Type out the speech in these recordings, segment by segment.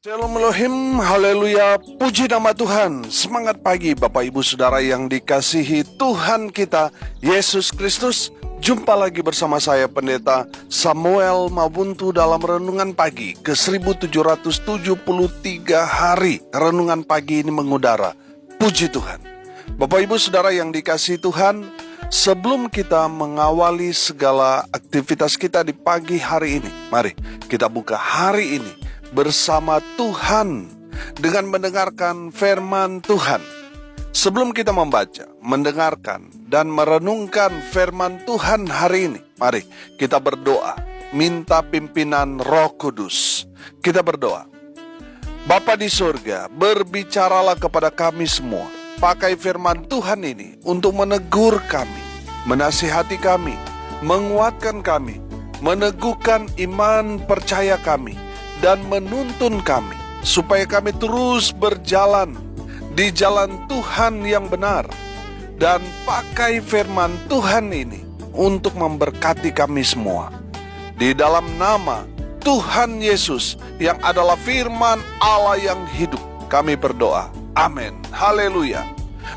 Shalom Elohim, haleluya, puji nama Tuhan. Semangat pagi Bapak Ibu Saudara yang dikasihi Tuhan kita, Yesus Kristus. Jumpa lagi bersama saya Pendeta Samuel Mabuntu dalam Renungan Pagi ke 1773 hari. Renungan pagi ini mengudara, puji Tuhan. Bapak Ibu Saudara yang dikasihi Tuhan, sebelum kita mengawali segala aktivitas kita di pagi hari ini, mari kita buka hari ini bersama Tuhan dengan mendengarkan firman Tuhan. Sebelum kita membaca, mendengarkan, dan merenungkan firman Tuhan hari ini, mari kita berdoa, minta pimpinan Roh Kudus. Kita berdoa. Bapa di surga, berbicaralah kepada kami semua. Pakai firman Tuhan ini untuk menegur kami, menasihati kami, menguatkan kami, meneguhkan iman percaya kami, dan menuntun kami, supaya kami terus berjalan di jalan Tuhan yang benar. Dan pakai firman Tuhan ini untuk memberkati kami semua. Di dalam nama Tuhan Yesus yang adalah firman Allah yang hidup, kami berdoa. Amin. Haleluya.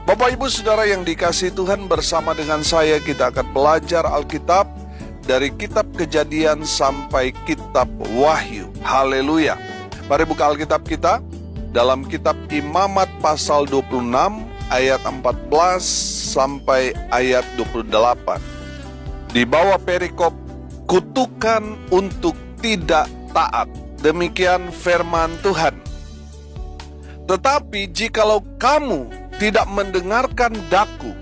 Bapak Ibu Saudara yang dikasihi Tuhan, bersama dengan saya kita akan belajar Alkitab dari kitab Kejadian sampai kitab Wahyu. Haleluya. Mari buka Alkitab kita dalam kitab Imamat pasal 26 ayat 14 sampai ayat 28. Di bawah perikop kutukan untuk tidak taat. Demikian firman Tuhan. Tetapi jikalau kamu tidak mendengarkan daku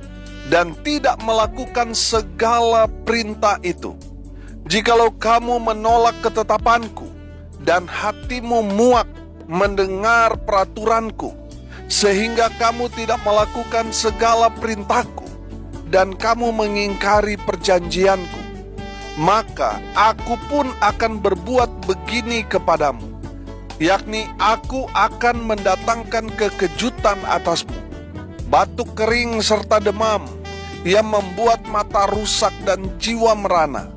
dan tidak melakukan segala perintah itu, jikalau kamu menolak ketetapanku dan hatimu muak mendengar peraturanku, sehingga kamu tidak melakukan segala perintahku dan kamu mengingkari perjanjianku, maka aku pun akan berbuat begini kepadamu, yakni aku akan mendatangkan kekejutan atasmu, batuk kering serta demam yang membuat mata rusak dan jiwa merana.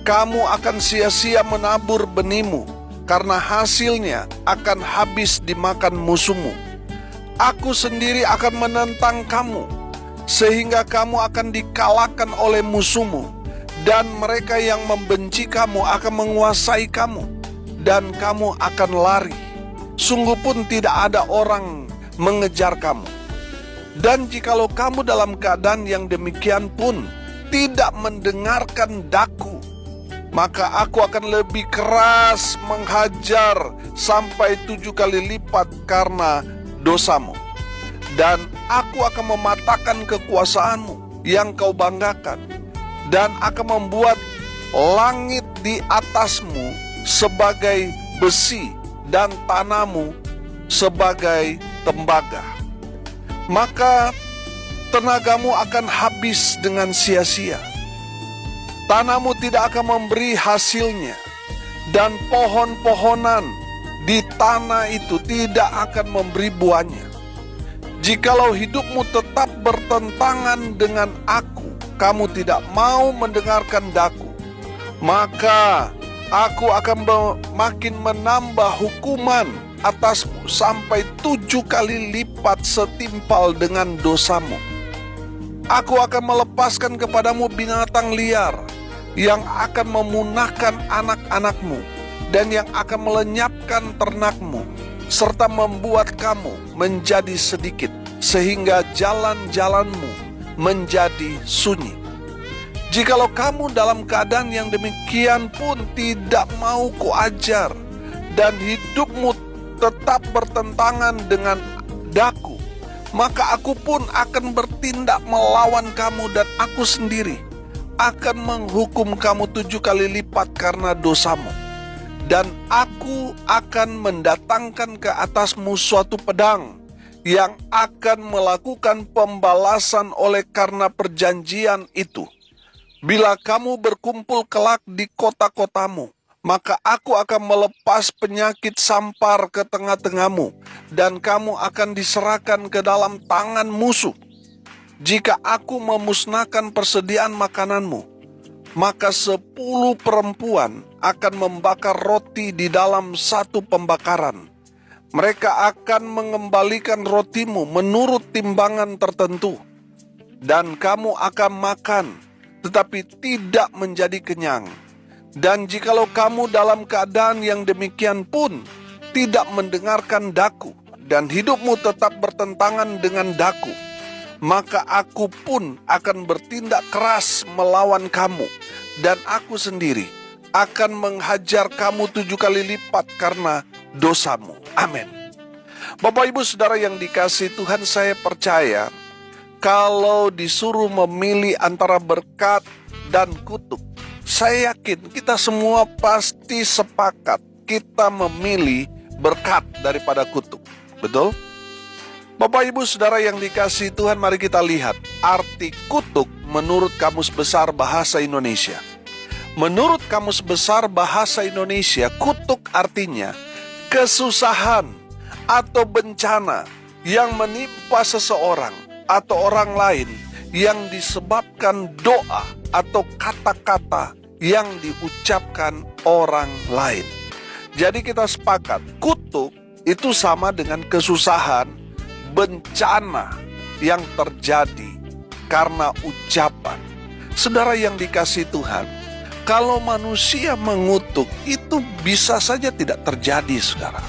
Kamu akan sia-sia menabur benihmu, karena hasilnya akan habis dimakan musuhmu. Aku sendiri akan menentang kamu, sehingga kamu akan dikalahkan oleh musuhmu, dan mereka yang membenci kamu akan menguasai kamu, dan kamu akan lari. Sungguh pun tidak ada orang mengejar kamu. Dan jikalau kamu dalam keadaan yang demikian pun tidak mendengarkan daku, maka aku akan lebih keras menghajar sampai 7 kali lipat karena dosamu. Dan aku akan mematahkan kekuasaanmu yang kau banggakan, dan akan membuat langit di atasmu sebagai besi dan tanahmu sebagai tembaga. Maka tenagamu akan habis dengan sia-sia. Tanahmu tidak akan memberi hasilnya, dan pohon-pohonan di tanah itu tidak akan memberi buahnya. Jikalau hidupmu tetap bertentangan dengan aku, kamu tidak mau mendengarkan daku, maka aku akan makin menambah hukuman atasmu sampai 7 kali lipat setimpal dengan dosamu. Aku akan melepaskan kepadamu binatang liar yang akan memunahkan anak-anakmu, dan yang akan melenyapkan ternakmu, serta membuat kamu menjadi sedikit, sehingga jalan-jalanmu menjadi sunyi. Jikalau kamu dalam keadaan yang demikian pun tidak mau kuajar, dan hidupmu tetap bertentangan dengan daku, maka aku pun akan bertindak melawan kamu, dan aku sendiri akan menghukum kamu 7 kali lipat karena dosamu. Dan aku akan mendatangkan ke atasmu suatu pedang yang akan melakukan pembalasan oleh karena perjanjian itu. Bila kamu berkumpul kelak di kota-kotamu, maka aku akan melepas penyakit sampar ke tengah-tengahmu, dan kamu akan diserahkan ke dalam tangan musuh. Jika aku memusnahkan persediaan makananmu, maka 10 perempuan akan membakar roti di dalam satu pembakaran. Mereka akan mengembalikan rotimu menurut timbangan tertentu, dan kamu akan makan, tetapi tidak menjadi kenyang. Dan jikalau kamu dalam keadaan yang demikian pun tidak mendengarkan daku, dan hidupmu tetap bertentangan dengan daku, maka aku pun akan bertindak keras melawan kamu, dan aku sendiri akan menghajar kamu 7 kali lipat karena dosamu. Amin. Bapak Ibu Saudara yang dikasihi Tuhan, saya percaya kalau disuruh memilih antara berkat dan kutuk, saya yakin kita semua pasti sepakat kita memilih berkat daripada kutuk. Betul? Bapak Ibu Saudara yang dikasihi Tuhan, mari kita lihat arti kutuk menurut Kamus Besar Bahasa Indonesia. Menurut Kamus Besar Bahasa Indonesia, kutuk artinya kesusahan atau bencana yang menimpa seseorang atau orang lain yang disebabkan doa atau kata-kata yang diucapkan orang lain. Jadi kita sepakat, kutuk itu sama dengan kesusahan, bencana yang terjadi karena ucapan. Saudara yang dikasihi Tuhan, kalau manusia mengutuk itu bisa saja tidak terjadi, saudara.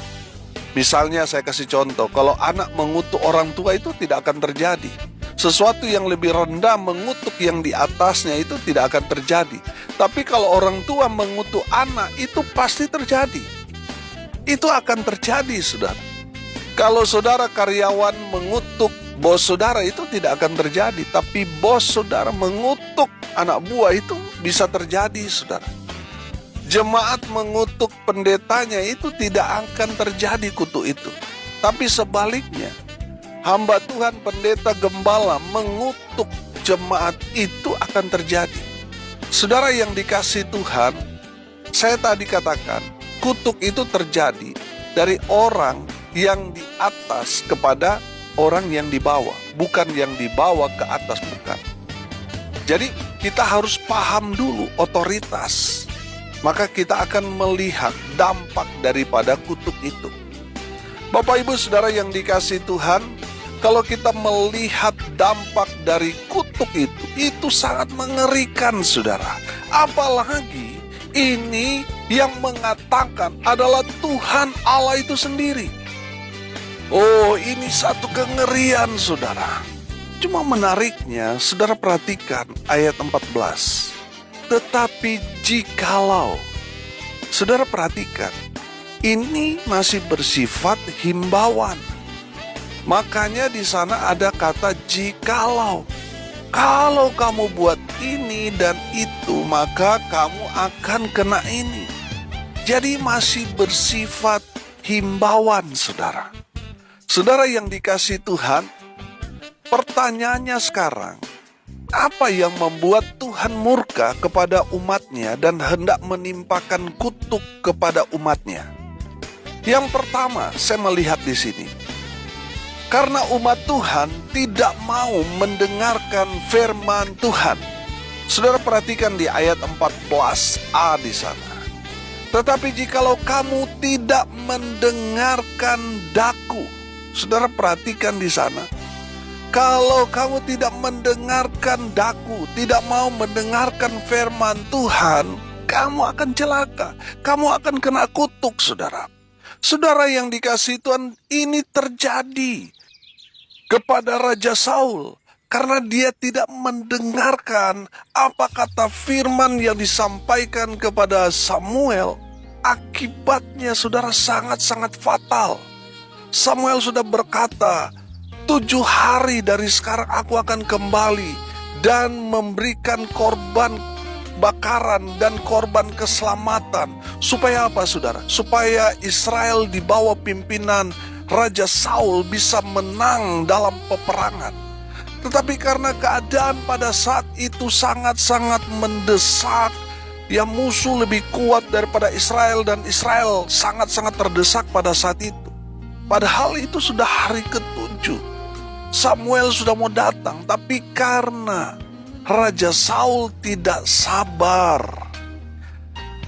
Misalnya saya kasih contoh, kalau anak mengutuk orang tua itu tidak akan terjadi. Sesuatu yang lebih rendah mengutuk yang di atasnya itu tidak akan terjadi. Tapi kalau orang tua mengutuk anak itu pasti terjadi. Itu akan terjadi, saudara. Kalau saudara karyawan mengutuk bos saudara itu tidak akan terjadi. Tapi bos saudara mengutuk anak buah itu bisa terjadi, saudara. Jemaat mengutuk pendetanya itu tidak akan terjadi kutuk itu. Tapi sebaliknya, hamba Tuhan pendeta gembala mengutuk jemaat itu akan terjadi. Saudara yang dikasihi Tuhan, saya tadi katakan, kutuk itu terjadi dari orang yang di atas kepada orang yang di bawah, bukan yang di bawah ke atas, bukan. Jadi kita harus paham dulu otoritas, maka kita akan melihat dampak daripada kutuk itu. Bapak Ibu Saudara yang dikasihi Tuhan, kalau kita melihat dampak dari kutuk itu sangat mengerikan, saudara. Apalagi ini yang mengatakan adalah Tuhan Allah itu sendiri. Oh, ini satu kengerian, saudara. Cuma menariknya, saudara perhatikan ayat 14. Tetapi jikalau, saudara perhatikan, ini masih bersifat himbauan. Makanya di sana ada kata jikalau. Kalau kamu buat ini dan itu, maka kamu akan kena ini. Jadi masih bersifat himbauan, saudara. Saudara yang dikasihi Tuhan, pertanyaannya sekarang, apa yang membuat Tuhan murka kepada umatnya dan hendak menimpakan kutuk kepada umatnya? Yang pertama, saya melihat di sini, karena umat Tuhan tidak mau mendengarkan firman Tuhan. Saudara perhatikan di ayat 14a di sana. Tetapi jikalau kamu tidak mendengarkan daku, saudara perhatikan di sana. Kalau kamu tidak mendengarkan daku, tidak mau mendengarkan firman Tuhan, kamu akan celaka. Kamu akan kena kutuk, saudara. Saudara yang dikasihi Tuhan, ini terjadi kepada Raja Saul karena dia tidak mendengarkan apa kata firman yang disampaikan kepada Samuel. Akibatnya, saudara, sangat-sangat fatal. Samuel sudah berkata, 7 hari dari sekarang aku akan kembali dan memberikan korban bakaran dan korban keselamatan. Supaya apa, saudara? Supaya Israel di bawah pimpinan Raja Saul bisa menang dalam peperangan. Tetapi karena keadaan pada saat itu sangat-sangat mendesak, ya musuh lebih kuat daripada Israel dan Israel sangat-sangat terdesak pada saat itu. Padahal itu sudah hari ke-7. Samuel sudah mau datang, tapi karena Raja Saul tidak sabar,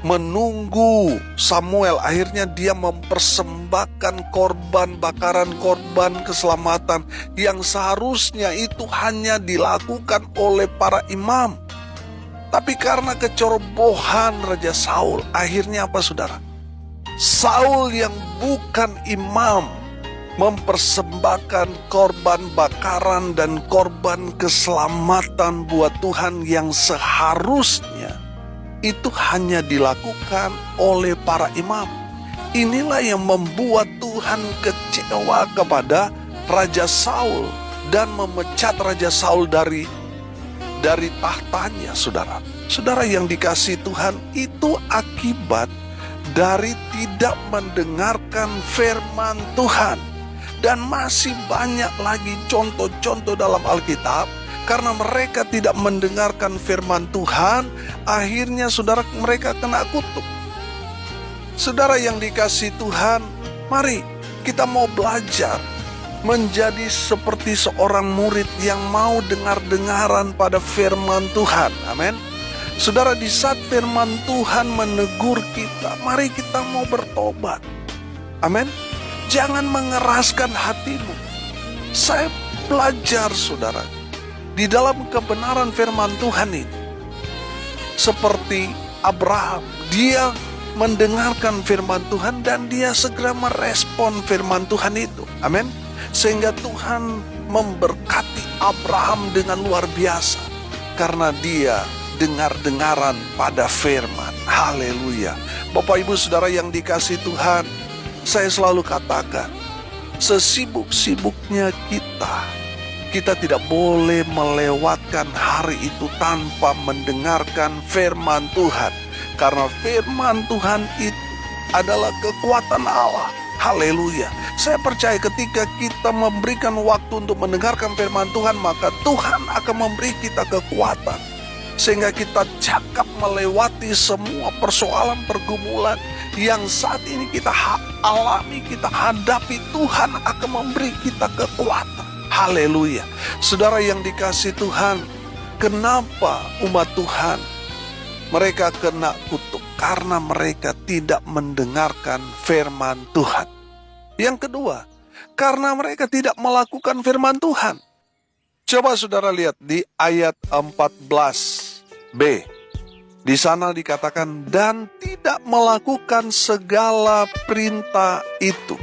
menunggu Samuel. Akhirnya dia mempersembahkan korban keselamatan yang seharusnya itu hanya dilakukan oleh para imam. Tapi karena kecerobohan Raja Saul, akhirnya apa saudara? Saul yang bukan imam mempersembahkan korban bakaran dan korban keselamatan buat Tuhan yang seharusnya itu hanya dilakukan oleh para imam. Inilah yang membuat Tuhan kecewa kepada Raja Saul dan memecat Raja Saul dari tahtanya, saudara. Saudara yang dikasihi Tuhan, itu akibat dari tidak mendengarkan firman Tuhan. Dan masih banyak lagi contoh-contoh dalam Alkitab. Karena mereka tidak mendengarkan firman Tuhan, akhirnya saudara mereka kena kutuk. Saudara yang dikasihi Tuhan, mari kita mau belajar menjadi seperti seorang murid yang mau dengar-dengaran pada firman Tuhan. Amin. Saudara, di saat firman Tuhan menegur kita, mari kita mau bertobat. Amin. Jangan mengeraskan hatimu. Saya belajar saudara, di dalam kebenaran firman Tuhan ini, seperti Abraham, dia mendengarkan firman Tuhan dan dia segera merespon firman Tuhan itu. Amin. Sehingga Tuhan memberkati Abraham dengan luar biasa karena dia dengar-dengaran pada firman. Haleluya. Bapak Ibu Saudara yang dikasihi Tuhan, saya selalu katakan, sesibuk-sibuknya kita tidak boleh melewatkan hari itu tanpa mendengarkan firman Tuhan. Karena firman Tuhan itu adalah kekuatan Allah. Haleluya. Saya percaya ketika kita memberikan waktu untuk mendengarkan firman Tuhan, maka Tuhan akan memberi kita kekuatan. Sehingga kita cakap melewati semua persoalan pergumulan yang saat ini kita alami, kita hadapi. Tuhan akan memberi kita kekuatan. Haleluya. Saudara yang dikasihi Tuhan, kenapa umat Tuhan mereka kena kutuk? Karena mereka tidak mendengarkan firman Tuhan. Yang kedua, karena mereka tidak melakukan firman Tuhan. Coba saudara lihat di ayat 14b. Di sana dikatakan, dan tidak melakukan segala perintah itu.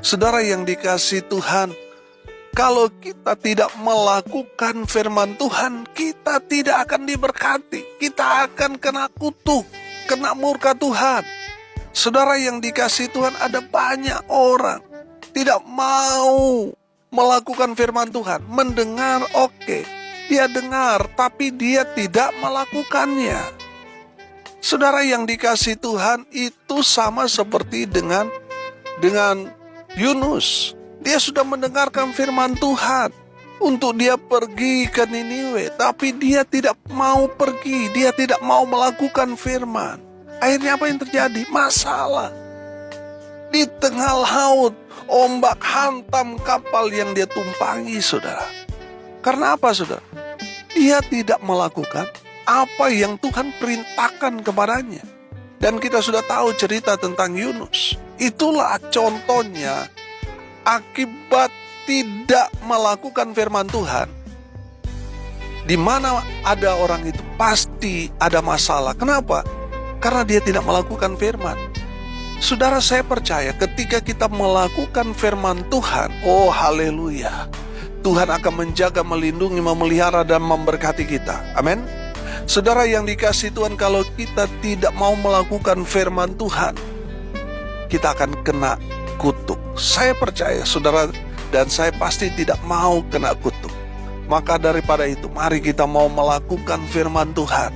Saudara yang dikasihi Tuhan, kalau kita tidak melakukan firman Tuhan, kita tidak akan diberkati. Kita akan kena kutuk, kena murka Tuhan. Saudara yang dikasihi Tuhan, ada banyak orang tidak mau melakukan firman Tuhan. Mendengar, oke, dia dengar, tapi dia tidak melakukannya. Saudara yang dikasihi Tuhan, itu sama seperti dengan Yunus. Dia sudah mendengarkan firman Tuhan untuk dia pergi ke Niniwe, tapi dia tidak mau pergi, dia tidak mau melakukan firman. Akhirnya apa yang terjadi? Masalah. Di tengah laut, ombak hantam kapal yang dia tumpangi, saudara. Karena apa, saudara? Dia tidak melakukan apa yang Tuhan perintahkan kepadanya. Dan kita sudah tahu cerita tentang Yunus. Itulah contohnya akibat tidak melakukan firman Tuhan. Di mana ada orang itu pasti ada masalah. Kenapa? Karena dia tidak melakukan firman. Saudara, saya percaya ketika kita melakukan firman Tuhan, oh haleluya, Tuhan akan menjaga, melindungi, memelihara, dan memberkati kita. Amin. Saudara yang dikasihi Tuhan, kalau kita tidak mau melakukan firman Tuhan, kita akan kena kutuk. Saya percaya saudara dan saya pasti tidak mau kena kutuk. Maka daripada itu, mari kita mau melakukan firman Tuhan.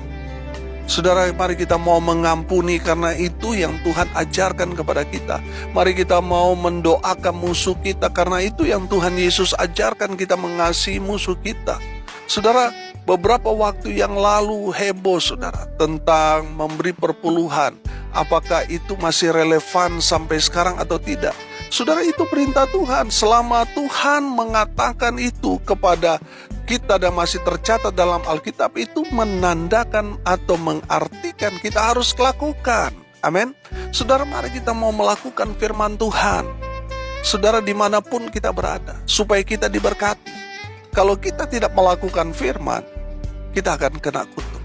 Saudara, mari kita mau mengampuni karena itu yang Tuhan ajarkan kepada kita. Mari kita mau mendoakan musuh kita karena itu yang Tuhan Yesus ajarkan, kita mengasihi musuh kita. Saudara, beberapa waktu yang lalu heboh saudara tentang memberi perpuluhan. Apakah itu masih relevan sampai sekarang atau tidak? Saudara, itu perintah Tuhan. Selama Tuhan mengatakan itu kepada kita dan masih tercatat dalam Alkitab itu menandakan atau mengartikan kita harus lakukan. Amin. Saudara, mari kita mau melakukan firman Tuhan. Saudara, dimanapun kita berada, supaya kita diberkati. Kalau kita tidak melakukan firman, kita akan kena kutuk.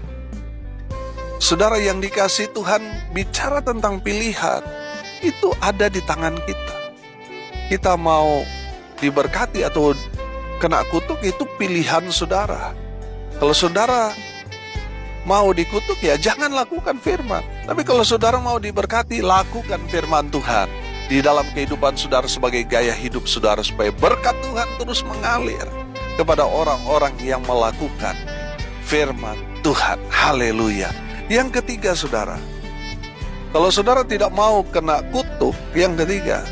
Saudara yang dikasihi Tuhan, bicara tentang pilihan, itu ada di tangan kita. Kita mau diberkati atau kena kutuk, itu pilihan saudara. Kalau saudara mau dikutuk, ya jangan lakukan firman. Tapi kalau saudara mau diberkati, lakukan firman Tuhan di dalam kehidupan saudara sebagai gaya hidup saudara, supaya berkat Tuhan terus mengalir kepada orang-orang yang melakukan firman Tuhan. Haleluya. Yang ketiga, saudara, kalau saudara tidak mau kena kutuk, yang ketiga,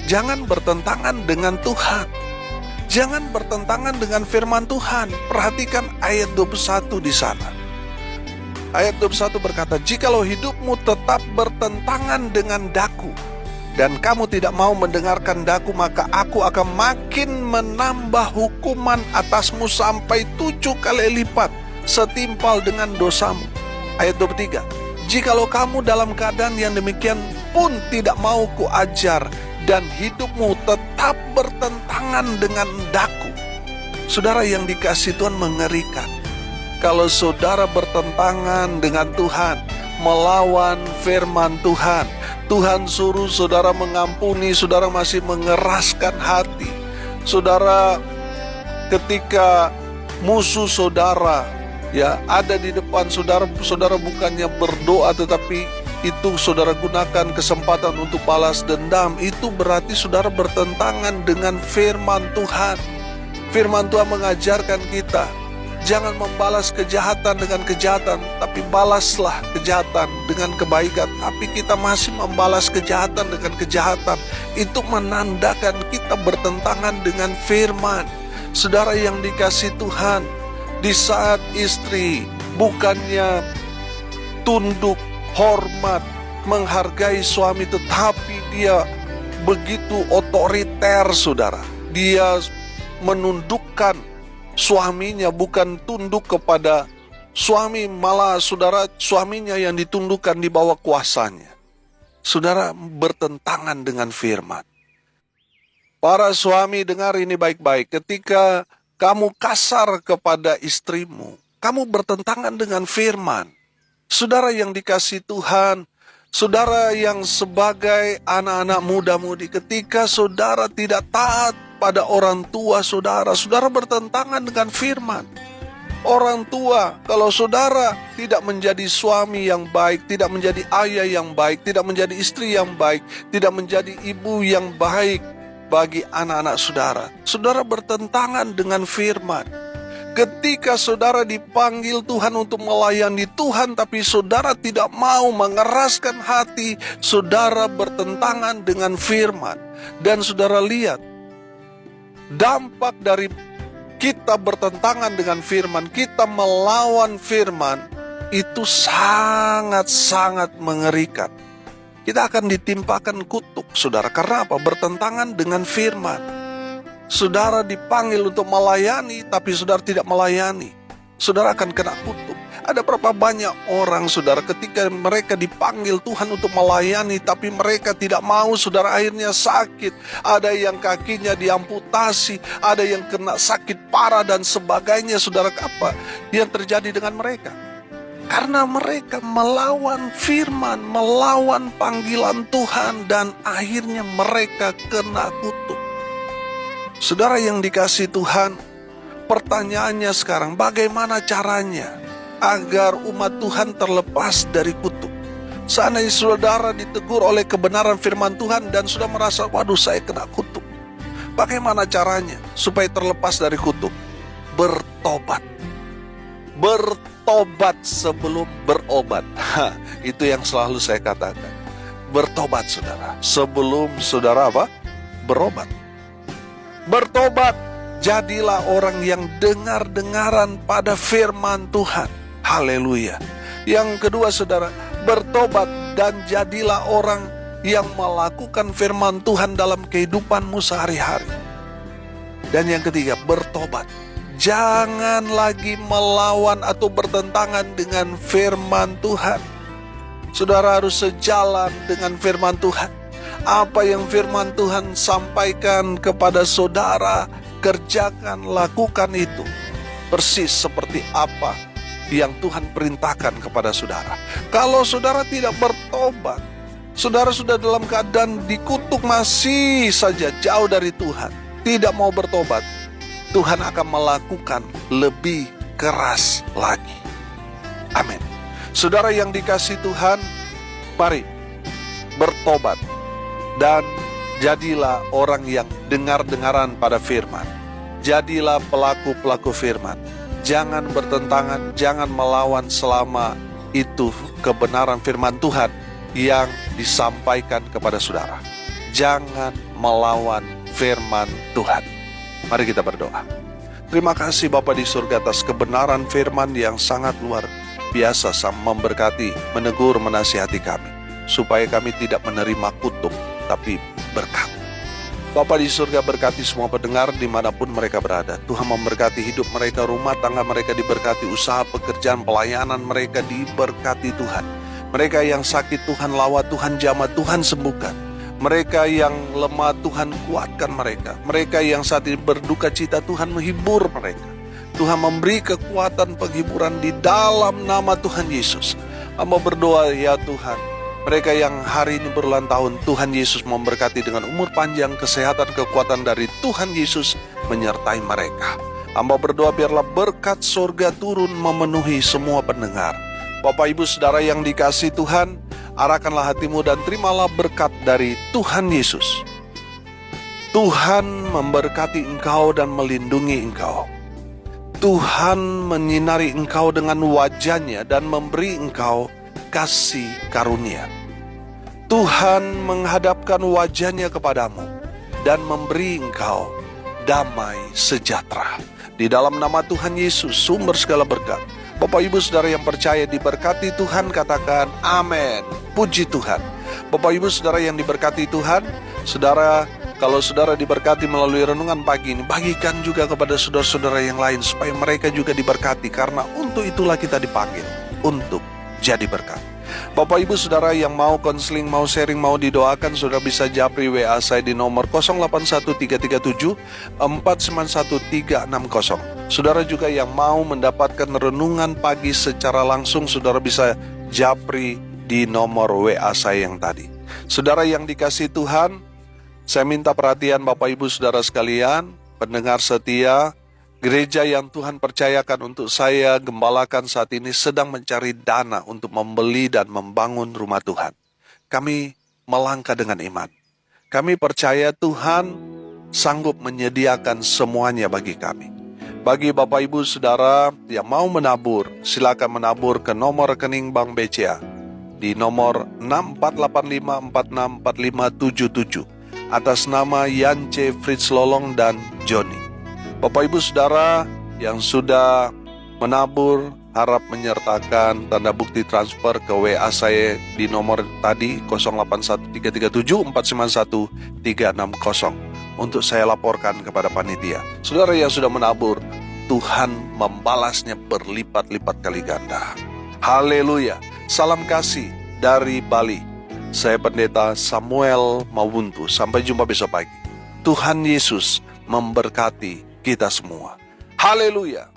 jangan bertentangan dengan Tuhan. Jangan bertentangan dengan firman Tuhan. Perhatikan ayat 21 di sana. Ayat 21 berkata, "Jikalau hidupmu tetap bertentangan dengan daku, dan kamu tidak mau mendengarkan daku, maka aku akan makin menambah hukuman atasmu sampai 7 kali lipat setimpal dengan dosamu." Ayat 23, "Jikalau kamu dalam keadaan yang demikian pun tidak mau kuajar, dan hidupmu tetap bertentangan dengan daku." Saudara yang dikasihi Tuhan, mengerikan. Kalau saudara bertentangan dengan Tuhan, melawan firman Tuhan, Tuhan suruh saudara mengampuni, saudara masih mengeraskan hati. Saudara, ketika musuh saudara ada di depan saudara, saudara bukannya berdoa, tetapi itu saudara gunakan kesempatan untuk balas dendam, itu berarti saudara bertentangan dengan firman Tuhan. Firman Tuhan mengajarkan kita, jangan membalas kejahatan dengan kejahatan, tapi balaslah kejahatan dengan kebaikan. Tapi kita masih membalas kejahatan dengan kejahatan. Itu menandakan kita bertentangan dengan firman. Saudara yang dikasihi Tuhan, di saat istri bukannya tunduk, hormat, menghargai suami, tetapi dia begitu otoriter, saudara. Dia menundukkan suaminya, bukan tunduk kepada suami, malah saudara, suaminya yang ditundukkan di bawah kuasanya. Saudara, bertentangan dengan firman. Para suami, dengar ini baik-baik. Ketika kamu kasar kepada istrimu, kamu bertentangan dengan firman. Saudara yang dikasihi Tuhan, saudara yang sebagai anak-anak muda-mudi, ketika saudara tidak taat pada orang tua saudara, saudara bertentangan dengan firman. Orang tua, kalau saudara tidak menjadi suami yang baik, tidak menjadi ayah yang baik, tidak menjadi istri yang baik, tidak menjadi ibu yang baik bagi anak-anak saudara, saudara bertentangan dengan firman. Ketika saudara dipanggil Tuhan untuk melayani Tuhan, tapi saudara tidak mau mengeraskan hati, saudara bertentangan dengan firman. Dan saudara lihat, dampak dari kita bertentangan dengan firman, kita melawan firman, itu sangat-sangat mengerikan. Kita akan ditimpakan kutuk, saudara. Karena apa? Bertentangan dengan firman. Saudara dipanggil untuk melayani, tapi saudara tidak melayani, saudara akan kena kutuk. Ada berapa banyak orang, saudara, ketika mereka dipanggil Tuhan untuk melayani, tapi mereka tidak mau, saudara, akhirnya sakit. Ada yang kakinya diamputasi, ada yang kena sakit parah dan sebagainya. Saudara, apa yang terjadi dengan mereka? Karena mereka melawan firman, melawan panggilan Tuhan, dan akhirnya mereka kena kutuk. Saudara yang dikasihi Tuhan, pertanyaannya sekarang, bagaimana caranya agar umat Tuhan terlepas dari kutuk? Seandainya saudara ditegur oleh kebenaran firman Tuhan dan sudah merasa, waduh, saya kena kutuk. Bagaimana caranya supaya terlepas dari kutuk? Bertobat. Bertobat sebelum berobat. Itu yang selalu saya katakan. Bertobat, saudara, sebelum saudara apa? Berobat. Bertobat, jadilah orang yang dengar-dengaran pada firman Tuhan. Haleluya. Yang kedua, saudara, bertobat dan jadilah orang yang melakukan firman Tuhan dalam kehidupanmu sehari-hari. Dan yang ketiga, bertobat, Jangan lagi melawan atau bertentangan dengan firman Tuhan. Saudara harus sejalan dengan firman Tuhan. Apa yang firman Tuhan sampaikan kepada saudara, kerjakan, lakukan itu. Persis seperti apa yang Tuhan perintahkan kepada saudara. Kalau saudara tidak bertobat, saudara sudah dalam keadaan dikutuk, masih saja jauh dari Tuhan, tidak mau bertobat, Tuhan akan melakukan lebih keras lagi. Amin. Saudara yang dikasihi Tuhan, mari bertobat dan jadilah orang yang dengar-dengaran pada firman. Jadilah pelaku-pelaku firman. Jangan bertentangan, jangan melawan selama itu kebenaran firman Tuhan yang disampaikan kepada saudara. Jangan melawan firman Tuhan. Mari kita berdoa. Terima kasih Bapa di surga atas kebenaran firman yang sangat luar biasa, memberkati, menegur, menasihati kami, supaya kami tidak menerima kutuk, tapi berkat. Bapa di surga, berkati semua pendengar dimanapun mereka berada. Tuhan memberkati hidup mereka, rumah tangga mereka diberkati, usaha, pekerjaan, pelayanan mereka diberkati Tuhan. Mereka yang sakit Tuhan lawat, Tuhan jamah, Tuhan sembuhkan. Mereka yang lemah Tuhan kuatkan mereka. Mereka yang saat ini berduka cita Tuhan menghibur mereka. Tuhan memberi kekuatan penghiburan di dalam nama Tuhan Yesus. Hamba berdoa ya Tuhan, mereka yang hari ini berulang tahun, Tuhan Yesus memberkati dengan umur panjang, kesehatan, kekuatan dari Tuhan Yesus menyertai mereka. Hamba berdoa biarlah berkat surga turun memenuhi semua pendengar. Bapak Ibu Saudara yang dikasihi Tuhan, arahkanlah hatimu dan terimalah berkat dari Tuhan Yesus. Tuhan memberkati engkau dan melindungi engkau. Tuhan menyinari engkau dengan wajah-Nya dan memberi engkau kasih karunia. Tuhan menghadapkan wajah-Nya kepadamu dan memberi engkau damai sejahtera. Di dalam nama Tuhan Yesus, sumber segala berkat. Bapak Ibu Saudara yang percaya diberkati Tuhan, katakan amin. Puji Tuhan. Bapak Ibu Saudara yang diberkati Tuhan, saudara, kalau saudara diberkati melalui renungan pagi ini, bagikan juga kepada saudara-saudara yang lain supaya mereka juga diberkati, karena untuk itulah kita dipanggil, untuk jadi berkat. Bapak Ibu Saudara yang mau konseling, mau sharing, mau didoakan, saudara bisa japri WA saya di nomor 081337491360. Saudara juga yang mau mendapatkan renungan pagi secara langsung, saudara bisa japri di nomor WA saya yang tadi. Saudara yang dikasihi Tuhan, saya minta perhatian Bapak Ibu Saudara sekalian, pendengar setia. Gereja yang Tuhan percayakan untuk saya gembalakan saat ini sedang mencari dana untuk membeli dan membangun rumah Tuhan. Kami melangkah dengan iman. Kami percaya Tuhan sanggup menyediakan semuanya bagi kami. Bagi Bapak Ibu Saudara yang mau menabur, silakan menabur ke nomor rekening Bank BCA di nomor 6485464577 atas nama Yance Fritz Lolong dan Joni. Bapak Ibu Saudara yang sudah menabur, harap menyertakan tanda bukti transfer ke WA saya di nomor tadi 081337491360 untuk saya laporkan kepada panitia. Saudara yang sudah menabur, Tuhan membalasnya berlipat-lipat kali ganda. Haleluya. Salam kasih dari Bali. Saya Pendeta Samuel Mawuntu. Sampai jumpa besok pagi. Tuhan Yesus memberkati kita semua. Haleluya.